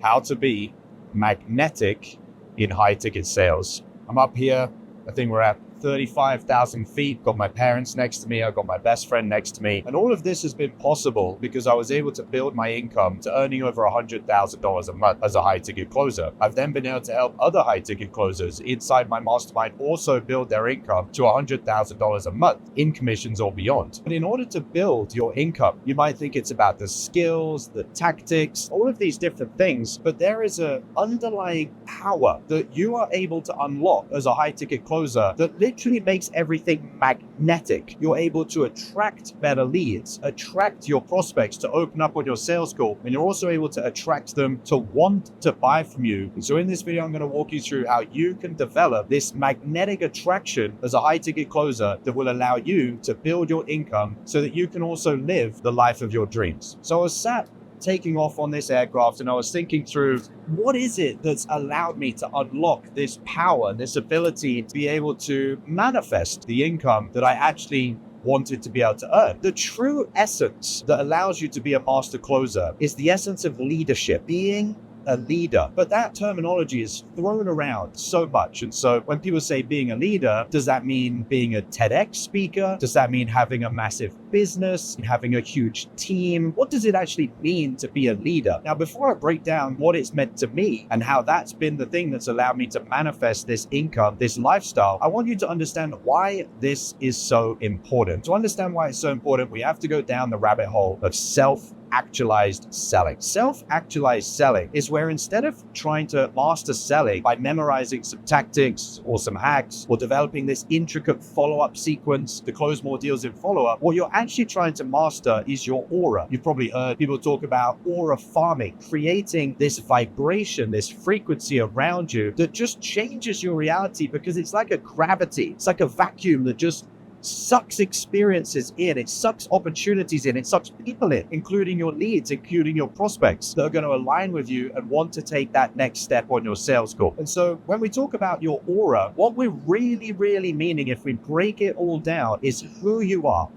how to be magnetic in high ticket sales. I'm up here. I think we're at 35,000 feet. Got my parents next to me. I've got my best friend next to me. And all of this has been possible because I was able to build my income to earning over $100,000 a month as a high ticket closer. I've then been able to help other high ticket closers inside my mastermind also build their income to $100,000 a month in commissions or beyond. But in order to build your income, you might think it's about the skills, the tactics, all of these different things, but there is an underlying power that you are able to unlock as a high ticket closer that literally makes everything magnetic. You're able to attract better leads, attract your prospects to open up on your sales call, and you're also able to attract them to want to buy from you. So in this video, I'm going to walk you through how you can develop this magnetic attraction as a high ticket closer that will allow you to build your income so that you can also live the life of your dreams. So I was sat taking off on this aircraft and I was thinking through, what is it that's allowed me to unlock this power, this ability to be able to manifest the income that I actually wanted to be able to earn? The true essence that allows you to be a master closer is the essence of leadership, being a leader. But that terminology is thrown around so much. And so when people say being a leader, does that mean being a TEDx speaker? Does that mean having a massive business, having a huge team? What does it actually mean to be a leader? Now, before I break down what it's meant to me and how that's been the thing that's allowed me to manifest this income, this lifestyle, I want you to understand why this is so important. To understand why it's so important, we have to go down the rabbit hole of self-actualized selling. Self-actualized selling is where instead of trying to master selling by memorizing some tactics or some hacks or developing this intricate follow-up sequence to close more deals in follow-up, what you're actually trying to master is your aura. You've probably heard people talk about aura farming, creating this vibration, this frequency around you that just changes your reality because it's like a gravity. It's like a vacuum that just sucks experiences in, it sucks opportunities in, it sucks people in, including your leads, including your prospects that are going to align with you and want to take that next step on your sales call. And so when we talk about your aura, what we're really meaning, if we break it all down, is who you are.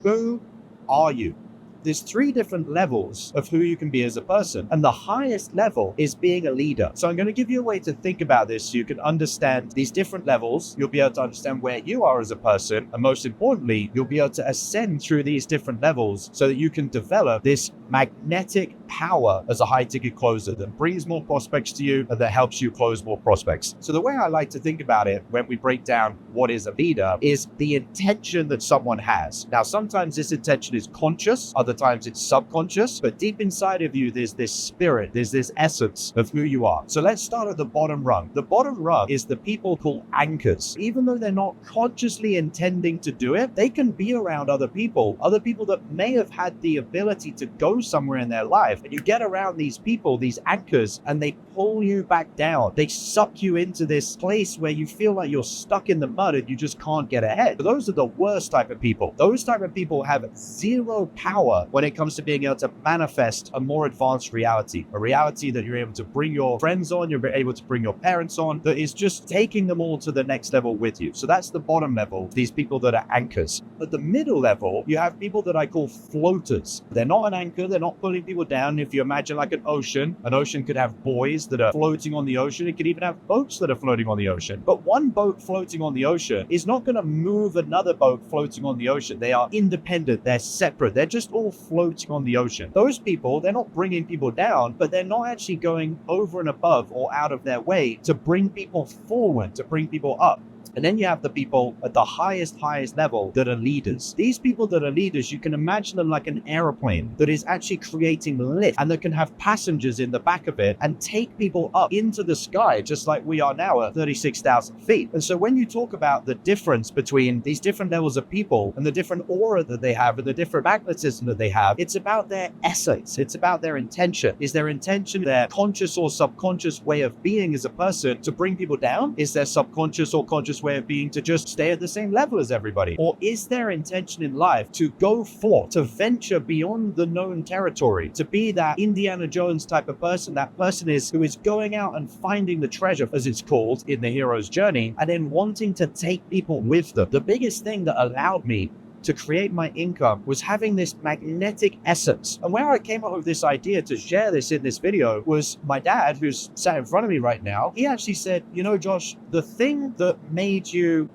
Who are you? There's 3 different levels of who you can be as a person. And the highest level is being a leader. So I'm going to give you a way to think about this so you can understand these different levels. You'll be able to understand where you are as a person. And most importantly, you'll be able to ascend through these different levels so that you can develop this magnetic power as a high ticket closer that brings more prospects to you and that helps you close more prospects. So the way I like to think about it when we break down what is a leader is the intention that someone has. Now, sometimes this intention is conscious, other times it's subconscious, but deep inside of you, there's this spirit, there's this essence of who you are. So let's start at the bottom rung. The bottom rung is the people called anchors. Even though they're not consciously intending to do it, they can be around other people that may have had the ability to go somewhere in their life. And you get around these people, these anchors, and they pull you back down. They suck you into this place where you feel like you're stuck in the mud and you just can't get ahead. But those are the worst type of people. Those type of people have zero power when it comes to being able to manifest a more advanced reality, a reality that you're able to bring your friends on, you're able to bring your parents on, that is just taking them all to the next level with you. So that's the bottom level, these people that are anchors. At the middle level, you have people that I call floaters. They're not an anchor, they're not pulling people down. If you imagine like an ocean could have buoys that are floating on the ocean. It could even have boats that are floating on the ocean. But one boat floating on the ocean is not going to move another boat floating on the ocean. They are independent, they're separate, they're just all floating on the ocean. Those people, they're not bringing people down, but they're not actually going over and above or out of their way to bring people forward, to bring people up. And then you have the people at the highest level that are leaders. These people that are leaders, you can imagine them like an airplane that is actually creating lift and that can have passengers in the back of it and take people up into the sky, just like we are now at 36,000 feet. And so when you talk about the difference between these different levels of people and the different aura that they have and the different magnetism that they have, it's about their essence. It's about their intention. Is their intention their conscious or subconscious way of being as a person to bring people down? Is their subconscious or conscious way of being to just stay at the same level as everybody? Or is their intention in life to go forth, to venture beyond the known territory, to be that Indiana Jones type of person, that person who is going out and finding the treasure, as it's called in the hero's journey, and then wanting to take people with them? The biggest thing that allowed me to create my income was having this magnetic essence. And where I came up with this idea to share this in this video was my dad, who's sat in front of me right now. He actually said, you know, Josh, the thing that made you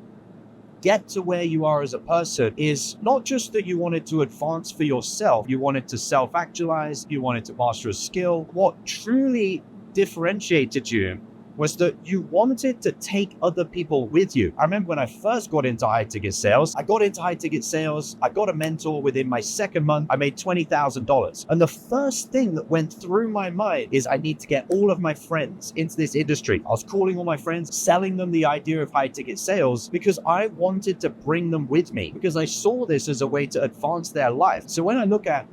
get to where you are as a person is not just that you wanted to advance for yourself, you wanted to self-actualize, you wanted to master a skill. What truly differentiated you was that you wanted to take other people with you. I remember when I first got into high ticket sales, I got a mentor. Within my second month, I made $20,000. And the first thing that went through my mind is I need to get all of my friends into this industry. I was calling all my friends, selling them the idea of high ticket sales because I wanted to bring them with me, because I saw this as a way to advance their life. So when I look at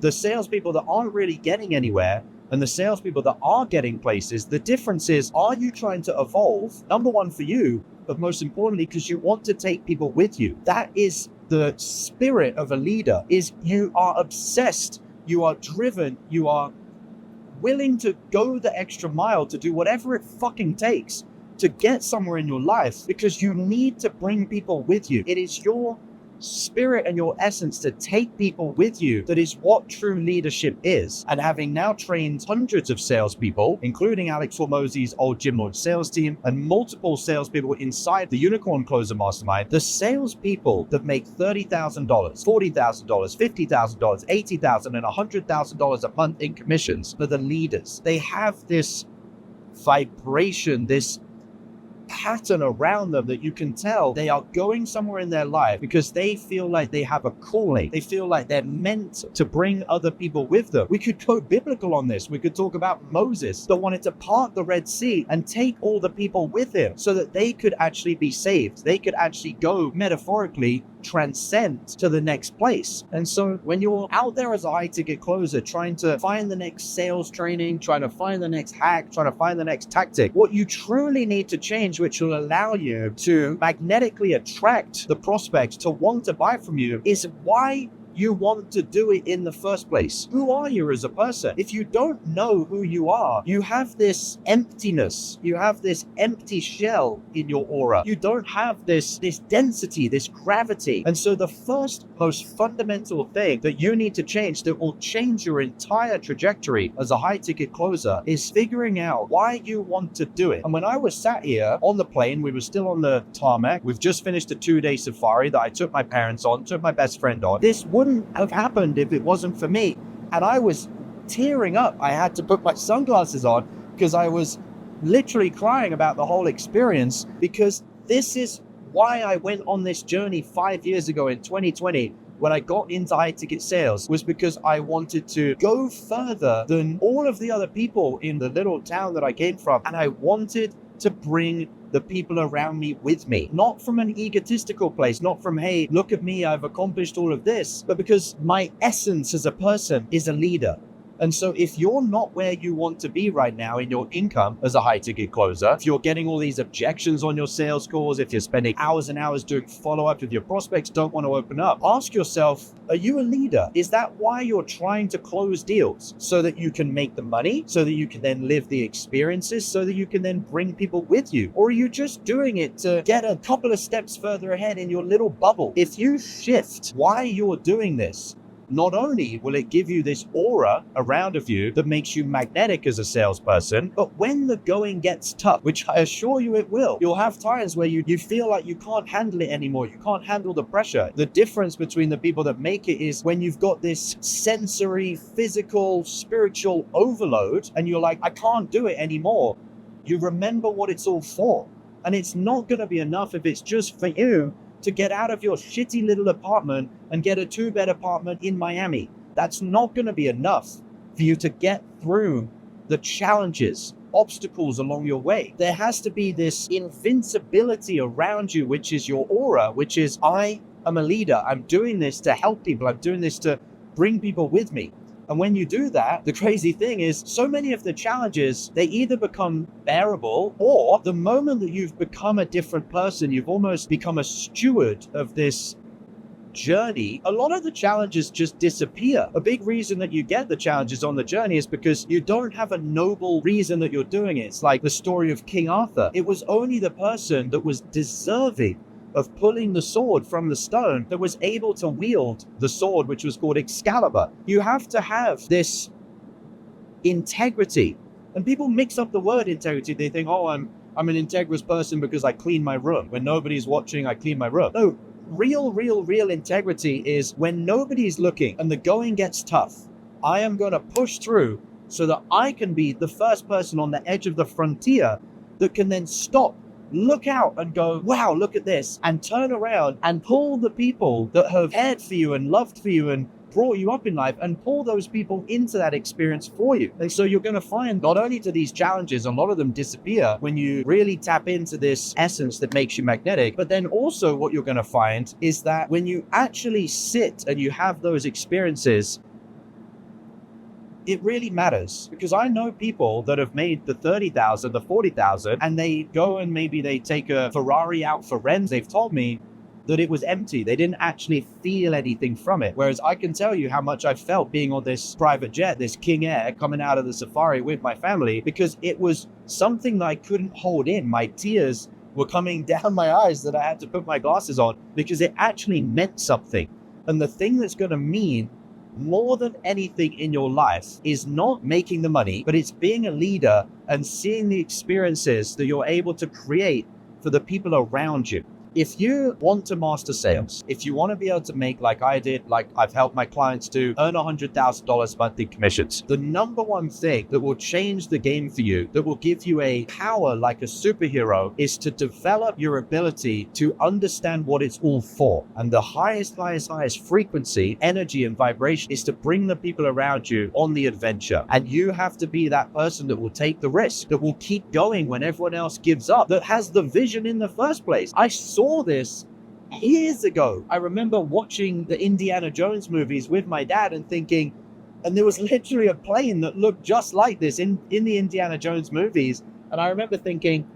the salespeople that aren't really getting anywhere and the salespeople that are getting places, the difference is, are you trying to evolve? Number one, for you, but most importantly, because you want to take people with you. That is the spirit of a leader, is you are obsessed, you are driven, you are willing to go the extra mile to do whatever it fucking takes to get somewhere in your life, because you need to bring people with you. It is your spirit and your essence to take people with you that is what true leadership is. And having now trained hundreds of salespeople, including Alex Hormozi's old gym launch sales team and multiple salespeople inside the Unicorn Closer Mastermind, the salespeople that make $30,000, $40,000, $50,000, $80,000, and $100,000 a month in commissions are the leaders. They have this vibration, this pattern around them that you can tell they are going somewhere in their life because they feel like they have a calling. They feel like they're meant to bring other people with them. We could go biblical on this. We could talk about Moses that wanted to part the Red Sea and take all the people with him so that they could actually be saved. They could actually go, metaphorically, transcend to the next place. And so when you're out there as a high ticket closer trying to find the next sales training, trying to find the next hack, trying to find the next tactic, what you truly need to change, which will allow you to magnetically attract the prospects to want to buy from you, is why you want to do it in the first place. Who are you as a person? If you don't know who you are, you have this emptiness. You have this empty shell in your aura. You don't have this density, this gravity. And so the first most fundamental thing that you need to change that will change your entire trajectory as a high ticket closer is figuring out why you want to do it. And when I was sat here on the plane, we were still on the tarmac. We've just finished a 2-day safari that I took my parents on, took my best friend on. This wouldn't have happened if it wasn't for me. And I was tearing up. I had to put my sunglasses on because I was literally crying about the whole experience, because this is why I went on this journey 5 years ago in 2020 when I got into high ticket sales, was because I wanted to go further than all of the other people in the little town that I came from. And I wanted to bring the people around me with me, not from an egotistical place, not from, hey, look at me, I've accomplished all of this, but because my essence as a person is a leader. And so if you're not where you want to be right now in your income as a high ticket closer, if you're getting all these objections on your sales calls, if you're spending hours and hours doing follow-up with your prospects, don't want to open up, ask yourself, are you a leader? Is that why you're trying to close deals? So that you can make the money, so that you can then live the experiences, so that you can then bring people with you? Or are you just doing it to get a couple of steps further ahead in your little bubble? If you shift why you're doing this, not only will it give you this aura around of you that makes you magnetic as a salesperson, but when the going gets tough, which I assure you it will, you'll have times where you feel like you can't handle it anymore. You can't handle the pressure. The difference between the people that make it is when you've got this sensory, physical, spiritual overload and you're like, I can't do it anymore. You remember what it's all for. And it's not going to be enough if it's just for you to get out of your shitty little apartment and get a 2-bed apartment in Miami. That's not going to be enough for you to get through the challenges, obstacles along your way. There has to be this invincibility around you, which is your aura, which is, I am a leader. I'm doing this to help people. I'm doing this to bring people with me. And when you do that, the crazy thing is so many of the challenges, they either become bearable, or the moment that you've become a different person, you've almost become a steward of this journey, a lot of the challenges just disappear. A big reason that you get the challenges on the journey is because you don't have a noble reason that you're doing it. It's like the story of King Arthur. It was only the person that was deserving of pulling the sword from the stone that was able to wield the sword, which was called Excalibur. You have to have this integrity. And people mix up the word integrity. They think, oh, I'm an integrous person because I clean my room. When nobody's watching, I clean my room. No, real integrity is when nobody's looking and the going gets tough, I am going to push through so that I can be the first person on the edge of the frontier that can then stop, look out and go, wow, look at this, and turn around and pull the people that have cared for you and loved for you and brought you up in life and pull those people into that experience for you. And so you're going to find not only do these challenges, a lot of them disappear when you really tap into this essence that makes you magnetic, but then also what you're going to find is that when you actually sit and you have those experiences, it really matters. Because I know people that have made the 30,000, the 40,000, and they go and maybe they take a Ferrari out for rent. They've told me that it was empty. They didn't actually feel anything from it. Whereas I can tell you how much I felt being on this private jet, this King Air, coming out of the safari with my family, because it was something that I couldn't hold in. My tears were coming down my eyes that I had to put my glasses on because it actually meant something. And the thing that's going to mean more than anything in your life is not making the money, but it's being a leader and seeing the experiences that you're able to create for the people around you. If you want to master sales, if you want to be able to make, like I did, like I've helped my clients to earn $100,000 monthly commissions, the number one thing that will change the game for you, that will give you a power like a superhero, is to develop your ability to understand what it's all for. And the highest frequency, energy, and vibration is to bring the people around you on the adventure. And you have to be that person that will take the risk, that will keep going when everyone else gives up, that has the vision in the first place. I saw this years ago. I remember watching the Indiana Jones movies with my dad and thinking, and there was literally a plane that looked just like this in the Indiana Jones movies. And I remember thinking,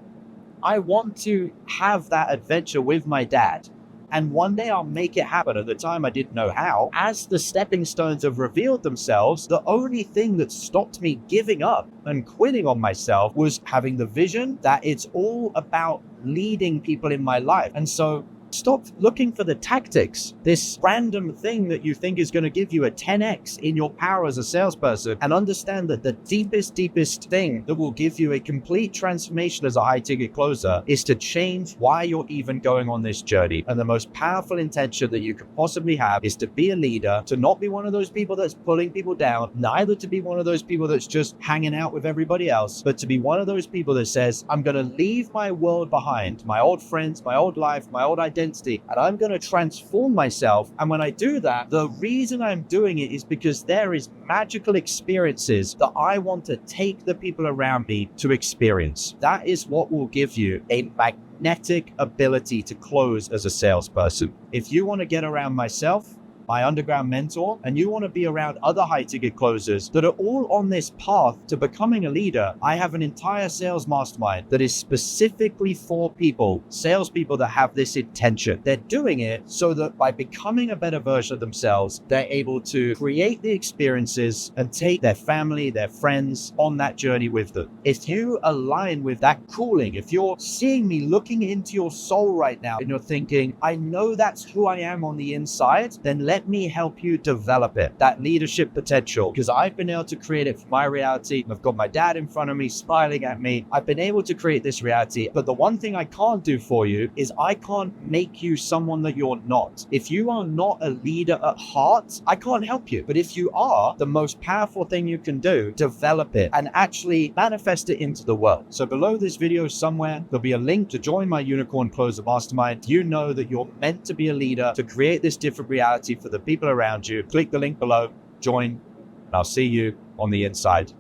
I want to have that adventure with my dad. And one day I'll make it happen. At the time, I didn't know how. As the stepping stones have revealed themselves, the only thing that stopped me giving up and quitting on myself was having the vision that it's all about leading people in my life. And so stop looking for the tactics, this random thing that you think is going to give you a 10x in your power as a salesperson, and understand that the deepest thing that will give you a complete transformation as a high ticket closer is to change why you're even going on this journey. And the most powerful intention that you could possibly have is to be a leader, to not be one of those people that's pulling people down, neither to be one of those people that's just hanging out with everybody else, but to be one of those people that says, I'm going to leave my world behind, my old friends, my old life, my old identity, and I'm going to transform myself. And when I do that, the reason I'm doing it is because there is magical experiences that I want to take the people around me to experience. That is what will give you a magnetic ability to close as a salesperson. If you want to get around myself, my underground mentor, and you want to be around other high ticket closers that are all on this path to becoming a leader, I have an entire sales mastermind that is specifically for people, salespeople that have this intention. They're doing it so that by becoming a better version of themselves, they're able to create the experiences and take their family, their friends on that journey with them. If you align with that calling, if you're seeing me looking into your soul right now and you're thinking, I know that's who I am on the inside, then let me help you develop it, that leadership potential, because I've been able to create it for my reality. I've got my dad in front of me smiling at me. I've been able to create this reality. But the one thing I can't do for you is I can't make you someone that you're not. If you are not a leader at heart, I can't help you. But if you are, the most powerful thing you can do, develop it and actually manifest it into the world. So below this video somewhere, there'll be a link to join my Unicorn Closer Mastermind. You know that you're meant to be a leader, to create this different reality for the people around you. Click the link below, join, and I'll see you on the inside.